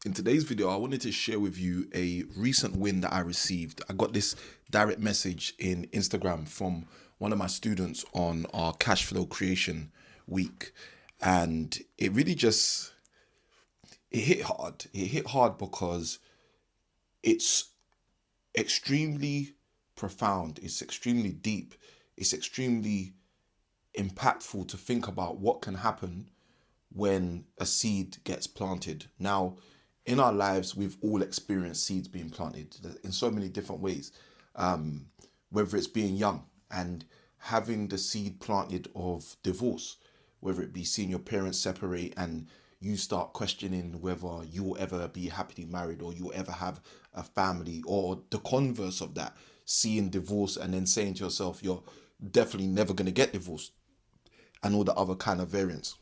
In today's video, I wanted to share with you a recent win that I received. I got this direct message in Instagram from one of my students on our cash flow creation week. And it really just, it hit hard. It hit hard because it's extremely profound. It's extremely deep. It's extremely impactful to think about what can happen when a seed gets planted. Now, in our lives, we've all experienced seeds being planted in so many different ways, whether it's being young and having the seed planted of divorce, whether it be seeing your parents separate and you start questioning whether you'll ever be happily married or you'll ever have a family, or the converse of that, seeing divorce and then saying to yourself, you're definitely never going to get divorced, and all the other kind of variants.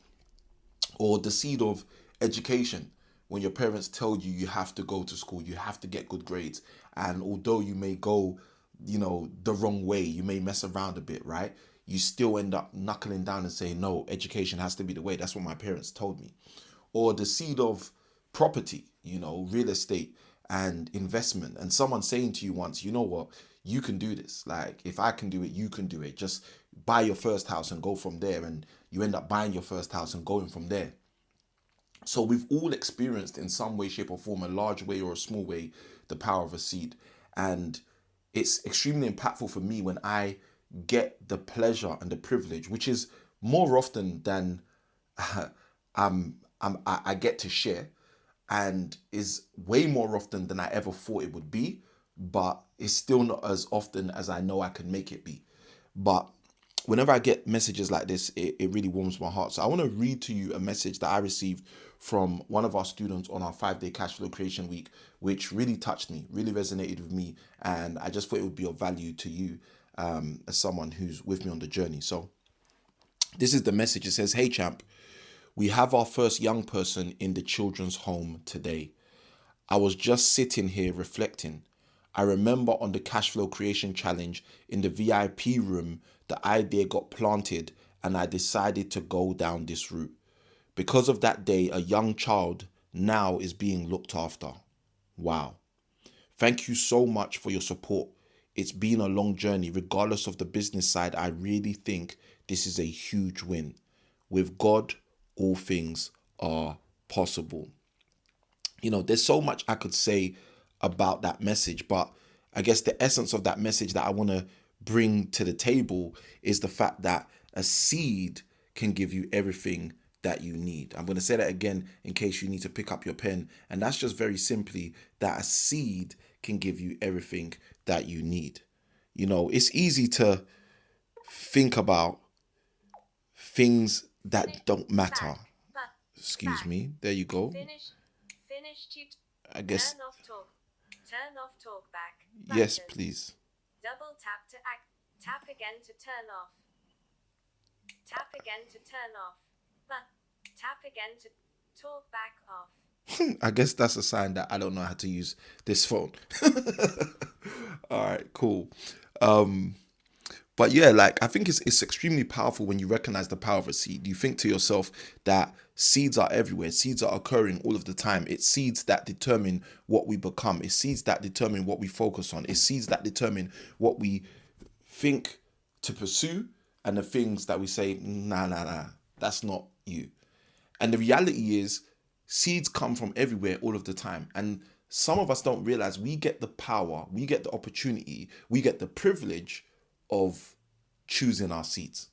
Or the seed of education, when your parents tell you you have to go to school, you have to get good grades, and although you may go, the wrong way, you may mess around a bit, right? You still end up knuckling down and saying, no, education has to be the way. That's what my parents told me. Or the seed of property, real estate and investment, and someone saying to you once, you know what, you can do this. Like, if I can do it, you can do it. Just buy your first house and go from there. And you end up buying your first house and going from there. So we've all experienced in some way, shape, or form, a large way or a small way, the power of a seed. And it's extremely impactful for me when I get the pleasure and the privilege, which is more often than I get to share, and is way more often than I ever thought it would be, but it's still not as often as I know I can make it be. But whenever I get messages like this, it really warms my heart. So I want to read to you a message that I received from one of our students on our 5-day cash flow creation week, which really touched me, really resonated with me. And I just thought it would be of value to you, as someone who's with me on the journey. So this is the message. It says, "Hey champ, we have our first young person in the children's home today. I was just sitting here reflecting. I remember on the cash flow creation challenge in the VIP room, the idea got planted and I decided to go down this route. Because of that day, a young child now is being looked after. Wow. Thank you so much for your support. It's been a long journey. Regardless of the business side, I really think this is a huge win. With God, all things are possible." There's so much I could say about that message, but I guess the essence of that message that I want to bring to the table is the fact that a seed can give you everything that you need. I'm going to say that again in case you need to pick up your pen. And that's just very simply that a seed can give you everything that you need. It's easy to think about things that don't matter. Excuse me. There you go. I guess. Turn off talkback. Yes, please. Double tap to act. Tap again to turn off. Tap again to turn off. Tap again to talk back off. I guess that's a sign that I don't know how to use this phone. All right, cool. But yeah, like, I think it's extremely powerful when you recognize the power of a seed. You think to yourself that seeds are everywhere. Seeds are occurring all of the time. It's seeds that determine what we become. It's seeds that determine what we focus on. It's seeds that determine what we think to pursue, and the things that we say, nah, that's not you. And the reality is, seeds come from everywhere all of the time. And some of us don't realize we get the power, we get the opportunity, we get the privilege of choosing our seeds.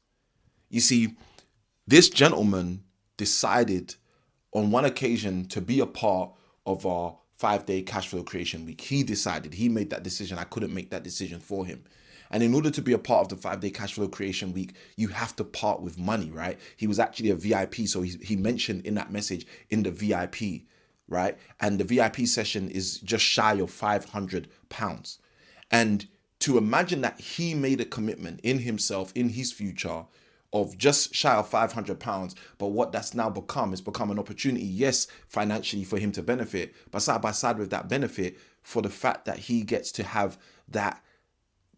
You see, this gentleman decided on one occasion to be a part of our 5-day cash flow creation week. He made that decision. I couldn't make that decision for him. And in order to be a part of the 5-day cash flow creation week, you have to part with money, right? He was actually a VIP. So he mentioned in that message in the VIP, right? And the VIP session is just shy of £500. And to imagine that he made a commitment in himself, in his future, of just shy of £500, but what that's now become is become an opportunity, yes, financially for him to benefit, but side by side with that benefit, for the fact that he gets to have that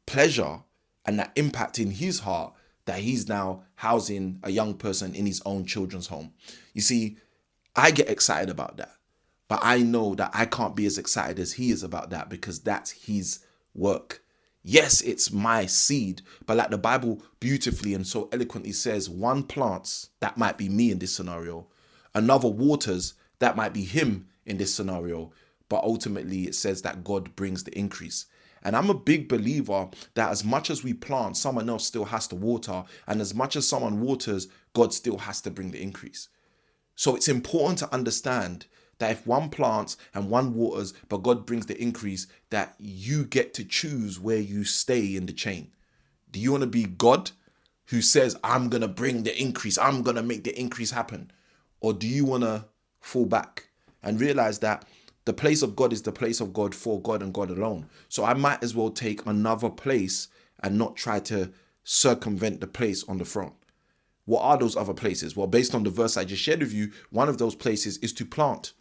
pleasure and that impact in his heart, that he's now housing a young person in his own children's home. You see, I get excited about that. But I know that I can't be as excited as he is about that because that's his work. Yes, it's my seed, but like the Bible beautifully and so eloquently says, one plants, that might be me in this scenario. Another waters, that might be him in this scenario. But ultimately, it says that God brings the increase. And I'm a big believer that as much as we plant, someone else still has to water. And as much as someone waters, God still has to bring the increase. So it's important to understand that if one plants and one waters, but God brings the increase, that you get to choose where you stay in the chain. Do you want to be God who says, I'm going to bring the increase, I'm going to make the increase happen? Or do you want to fall back and realize that the place of God is the place of God for God and God alone? So I might as well take another place and not try to circumvent the place on the throne. What are those other places? Well, based on the verse I just shared with you, one of those places is to plant.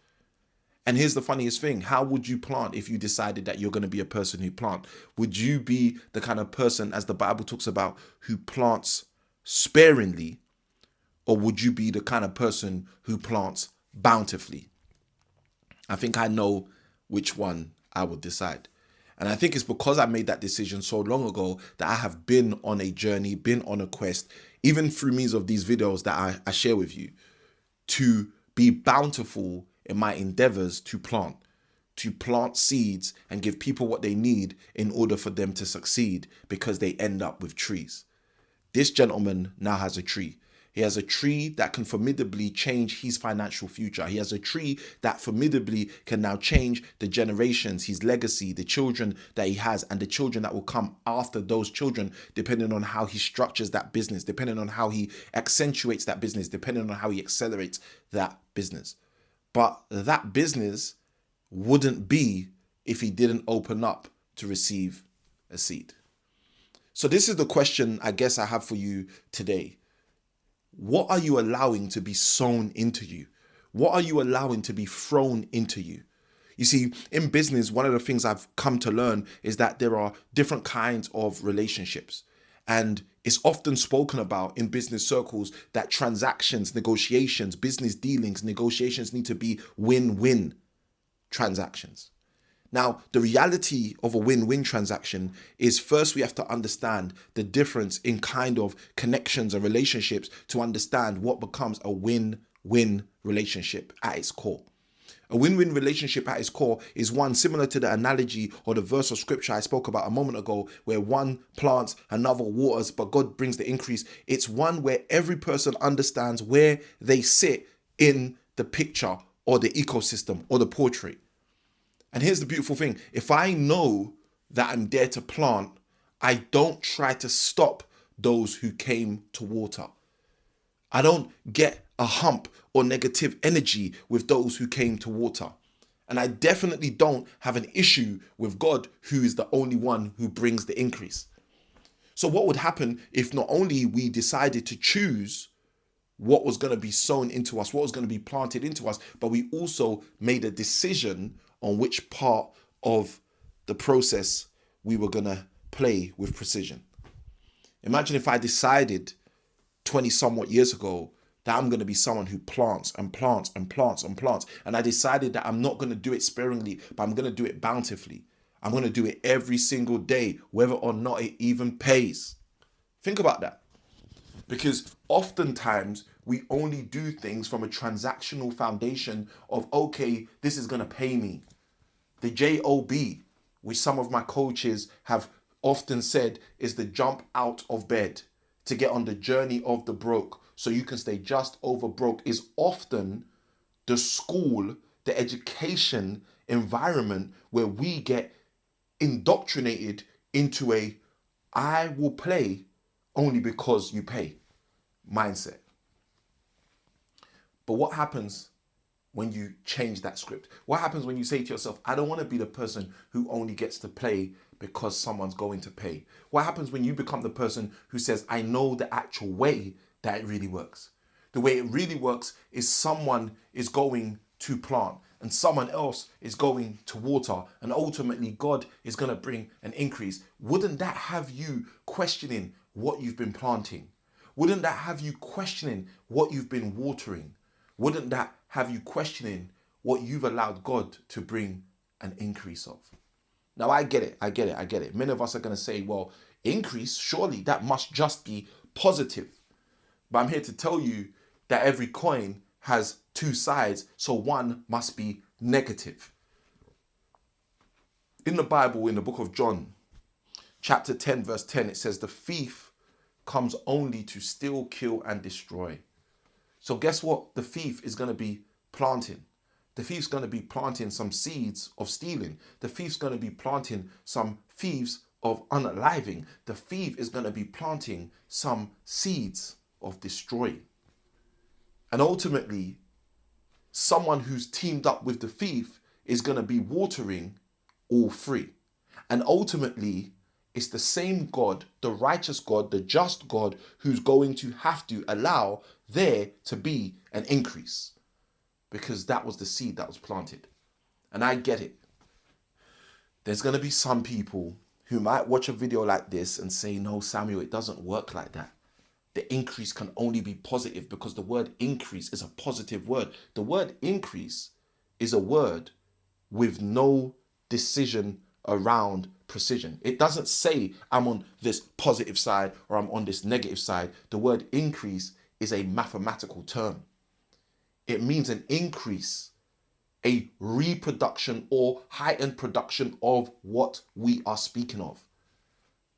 And here's the funniest thing. How would you plant if you decided that you're going to be a person who plant? Would you be the kind of person, as the Bible talks about, who plants sparingly? Or would you be the kind of person who plants bountifully? I think I know which one I would decide. And I think it's because I made that decision so long ago that I have been on a journey, been on a quest, even through means of these videos that I share with you, to be bountiful in my endeavors to plant seeds and give people what they need in order for them to succeed, because they end up with trees. This gentleman now has a tree. He has a tree that can formidably change his financial future. He has a tree that formidably can now change the generations, his legacy, the children that he has, and the children that will come after those children, depending on how he structures that business, depending on how he accentuates that business, depending on how he accelerates that business. But that business wouldn't be if he didn't open up to receive a seed. So this is the question I guess I have for you today. What are you allowing to be sown into you? What are you allowing to be thrown into you? You see, in business, one of the things I've come to learn is that there are different kinds of relationships. And it's often spoken about in business circles that transactions, negotiations, business dealings, negotiations need to be win-win transactions. Now, the reality of a win-win transaction is, first we have to understand the difference in kind of connections and relationships to understand what becomes a win-win relationship at its core. A win-win relationship at its core is one similar to the analogy or the verse of scripture I spoke about a moment ago, where one plants, another waters, but God brings the increase. It's one where every person understands where they sit in the picture or the ecosystem or the portrait. And here's the beautiful thing. If I know that I'm there to plant, I don't try to stop those who came to water. I don't get a hump or negative energy with those who came to water. And I definitely don't have an issue with God, who is the only one who brings the increase. So what would happen if not only we decided to choose what was going to be sown into us, what was going to be planted into us, but we also made a decision on which part of the process we were going to play with precision. Imagine if I decided 20 somewhat years ago that I'm going to be someone who plants and plants and plants and plants. And I decided that I'm not going to do it sparingly, but I'm going to do it bountifully. I'm going to do it every single day, whether or not it even pays. Think about that. Because oftentimes we only do things from a transactional foundation of, okay, this is going to pay me. The JOB, which some of my coaches have often said is the jump out of bed to get on the journey of the broke so you can stay just over broke, is often the school, the education environment where we get indoctrinated into a I will play only because you pay mindset. But what happens when you change that script? What happens when you say to yourself, I don't want to be the person who only gets to play because someone's going to pay? What happens when you become the person who says, I know the actual way that it really works? The way it really works is someone is going to plant and someone else is going to water, and ultimately God is going to bring an increase. Wouldn't that have you questioning what you've been planting? Wouldn't that have you questioning what you've been watering? Wouldn't that have you questioning what you've allowed God to bring an increase of. Now, I get it. Many of us are going to say, well, increase, surely that must just be positive. But I'm here to tell you that every coin has two sides, so one must be negative. In the Bible, in the book of John, chapter 10, verse 10, it says, the thief comes only to steal, kill, and destroy. So guess what the thief is going to be planting? The thief's going to be planting some seeds of stealing. The thief's going to be planting some thieves of unaliving. The thief is going to be planting some seeds of destroying. And ultimately, someone who's teamed up with the thief is going to be watering all three. And ultimately, it's the same God, the righteous God, the just God, who's going to have to allow there to be an increase. Because that was the seed that was planted. And I get it. There's going to be some people who might watch a video like this and say, no, Samuel, it doesn't work like that. The increase can only be positive because the word increase is a positive word. The word increase is a word with no decision around precision. It doesn't say I'm on this positive side or I'm on this negative side. The word increase is a mathematical term. It means an increase, a reproduction or heightened production of what we are speaking of.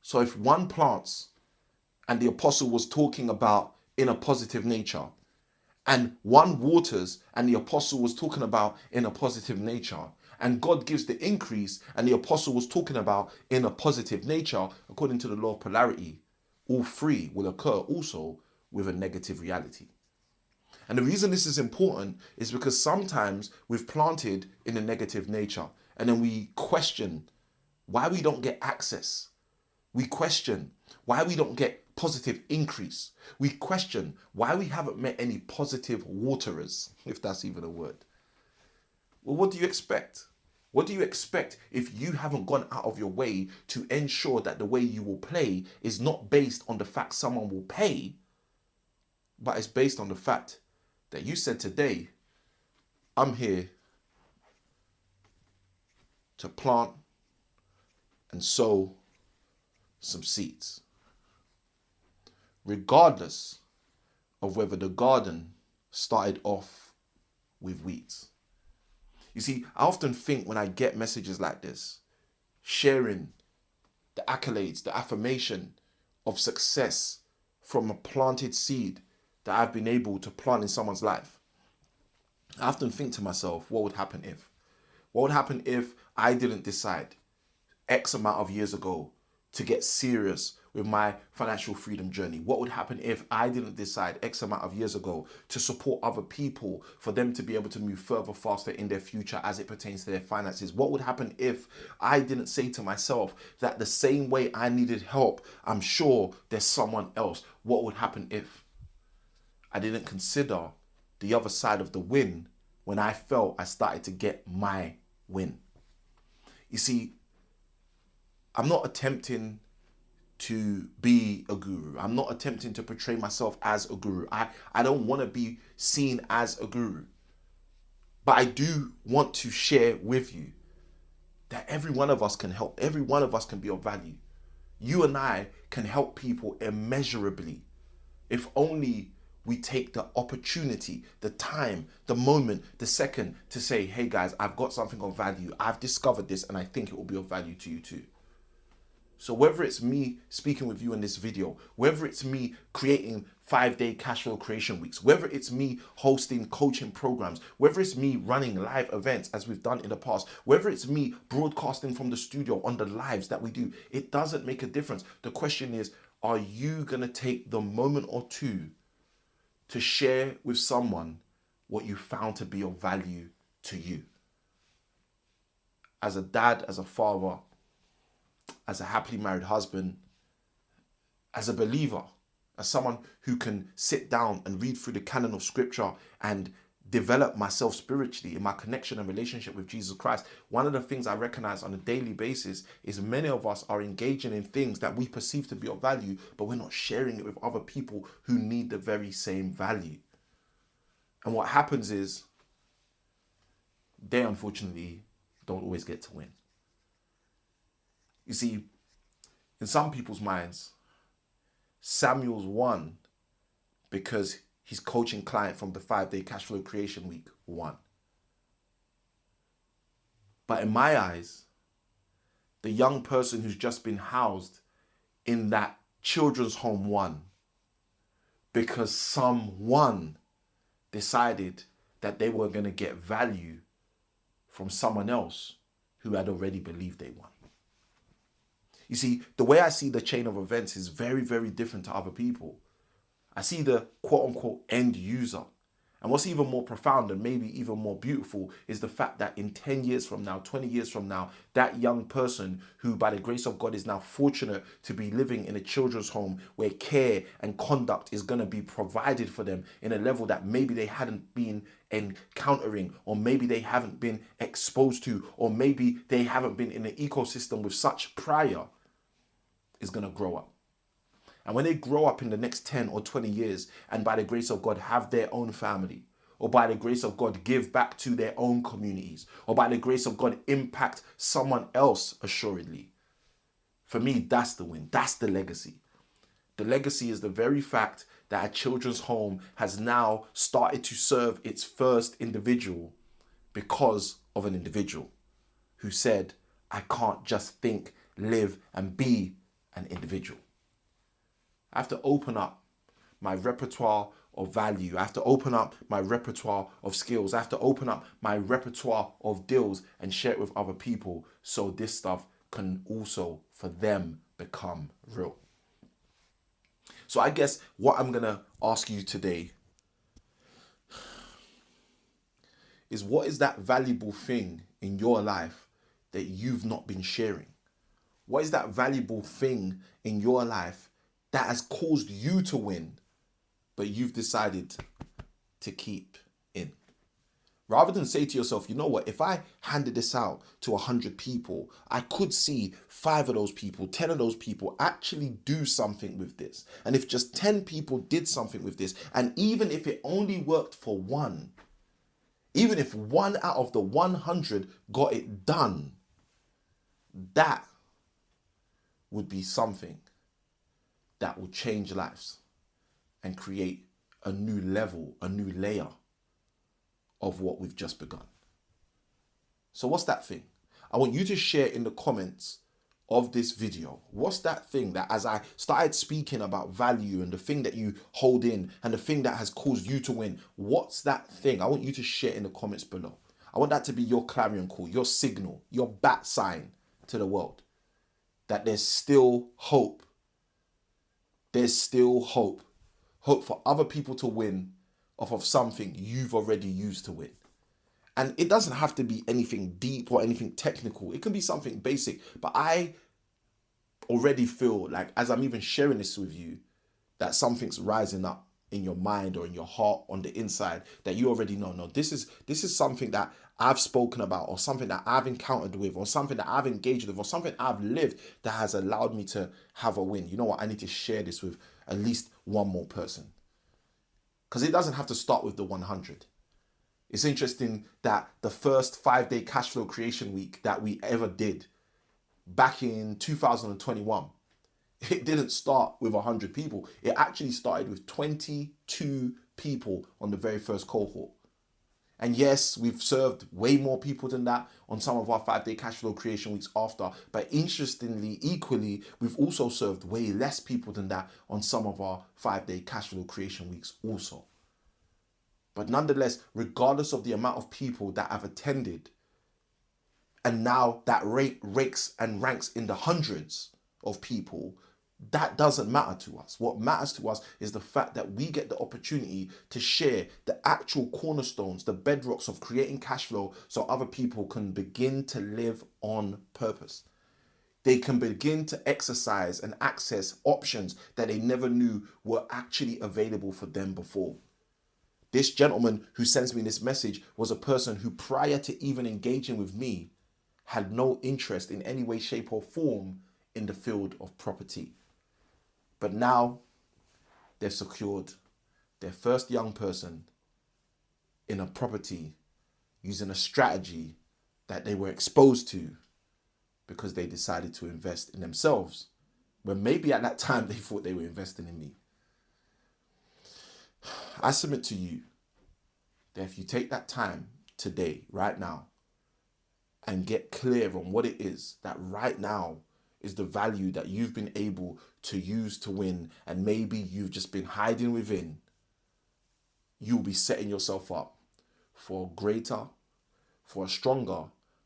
So if one plants, and the apostle was talking about in a positive nature, and one waters, and the apostle was talking about in a positive nature, and God gives the increase, and the apostle was talking about in a positive nature, according to the law of polarity, all three will occur also with a negative reality. And the reason this is important is because sometimes we've planted in a negative nature and then we question why we don't get access. We question why we don't get positive increase. We question why we haven't met any positive waterers, if that's even a word. Well, what do you expect? What do you expect if you haven't gone out of your way to ensure that the way you will play is not based on the fact someone will pay, but it's based on the fact that you said today, I'm here to plant and sow some seeds. Regardless of whether the garden started off with weeds. You see, I often think when I get messages like this, sharing the accolades, the affirmation of success from a planted seed that I've been able to plant in someone's life, I often think to myself, what would happen if? What would happen if I didn't decide X amount of years ago to get serious with my financial freedom journey? What would happen if I didn't decide X amount of years ago to support other people for them to be able to move further faster in their future as it pertains to their finances? What would happen if I didn't say to myself that the same way I needed help, I'm sure there's someone else? What would happen if I didn't consider the other side of the win when I felt I started to get my win? You see, I'm not attempting to be a guru. I'm not attempting to portray myself as a guru. I don't want to be seen as a guru. But I do want to share with you that every one of us can help. Every one of us can be of value. You and I can help people immeasurably if only we take the opportunity, the time, the moment, the second to say, hey guys, I've got something of value. I've discovered this and I think it will be of value to you too. So whether it's me speaking with you in this video, whether it's me creating 5-day cash flow creation weeks, whether it's me hosting coaching programs, whether it's me running live events as we've done in the past, whether it's me broadcasting from the studio on the lives that we do, it doesn't make a difference. The question is, are you going to take the moment or two to share with someone what you found to be of value to you? As a dad, as a father, as a happily married husband, as a believer, as someone who can sit down and read through the canon of scripture and develop myself spiritually in my connection and relationship with Jesus Christ, one of the things I recognize on a daily basis is many of us are engaging in things that we perceive to be of value, but we're not sharing it with other people who need the very same value. And what happens is they unfortunately don't always get to win. You see, in some people's minds, Samuel's won because his coaching client from the 5-day cash flow creation week won. But in my eyes, the young person who's just been housed in that children's home won because someone decided that they were going to get value from someone else who had already believed they won. You see, the way I see the chain of events is very, very different to other people. I see the quote unquote end user. And what's even more profound and maybe even more beautiful is the fact that in 10 years from now, 20 years from now, that young person who by the grace of God is now fortunate to be living in a children's home where care and conduct is going to be provided for them in a level that maybe they hadn't been encountering, or maybe they haven't been exposed to, or maybe they haven't been in an ecosystem with such prior, is going to grow up. And when they grow up in the next 10 or 20 years and by the grace of God have their own family, or by the grace of God give back to their own communities, or by the grace of God impact someone else assuredly, for me, that's the win. That's the legacy. The legacy is the very fact that a children's home has now started to serve its first individual because of an individual who said, I can't just think, live, and be an individual. I have to open up my repertoire of value. I have to open up my repertoire of skills. I have to open up my repertoire of deals and share it with other people so this stuff can also, for them, become real. So I guess what I'm going to ask you today is, what is that valuable thing in your life that you've not been sharing? What is that valuable thing in your life that has caused you to win, but you've decided to keep in? Rather than say to yourself, you know what, if I handed this out to 100 people, I could see 5 of those people, 10 of those people actually do something with this. And if just 10 people did something with this, and even if it only worked for one, even if 1 out of the 100 got it done, that would be something that will change lives and create a new level, a new layer of what we've just begun. So what's that thing? I want you to share in the comments of this video. What's that thing that, as I started speaking about value and the thing that you hold in and the thing that has caused you to win, what's that thing? I want you to share in the comments below. I want that to be your clarion call, your signal, your bat sign to the world that there's still hope. There's still hope. Hope for other people to win off of something you've already used to win. And it doesn't have to be anything deep or anything technical. It can be something basic. But I already feel like, as I'm even sharing this with you, that something's rising up in your mind or in your heart on the inside that you already know. No, this is something that I've spoken about, or something that I've encountered with, or something that I've engaged with, or something I've lived that has allowed me to have a win. You know what? I need to share this with at least one more person. Because it doesn't have to start with the 100. It's interesting that the first 5-day cash flow creation week that we ever did back in 2021, it didn't start with 100 people. It actually started with 22 people on the very first cohort. And yes, we've served way more people than that on some of our 5-day cash flow creation weeks after. But interestingly, equally, we've also served way less people than that on some of our 5-day cash flow creation weeks also. But nonetheless, regardless of the amount of people that have attended, and now that rate rakes and ranks in the hundreds of people, that doesn't matter to us. What matters to us is the fact that we get the opportunity to share the actual cornerstones, the bedrocks of creating cash flow, so other people can begin to live on purpose. They can begin to exercise and access options that they never knew were actually available for them before. This gentleman who sends me this message was a person who, prior to even engaging with me, had no interest in any way, shape, or form in the field of property. But now they've secured their first young person in a property using a strategy that they were exposed to because they decided to invest in themselves, when maybe at that time they thought they were investing in me. I submit to you that if you take that time today, right now, and get clear on what it is that right now is the value that you've been able to use to win, and maybe you've just been hiding within, you'll be setting yourself up for greater, for a stronger,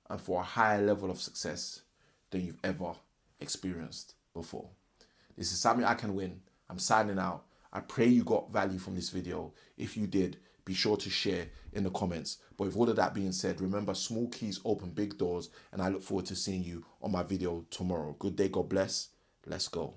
and for a higher level of success than you've ever experienced before. This is Sammy I Can Win. I'm signing out. I pray you got value from this video. If you did, be sure to share in the comments. But with all of that being said, remember, small keys open big doors, and I look forward to seeing you on my video tomorrow. Good day, God bless. Let's go.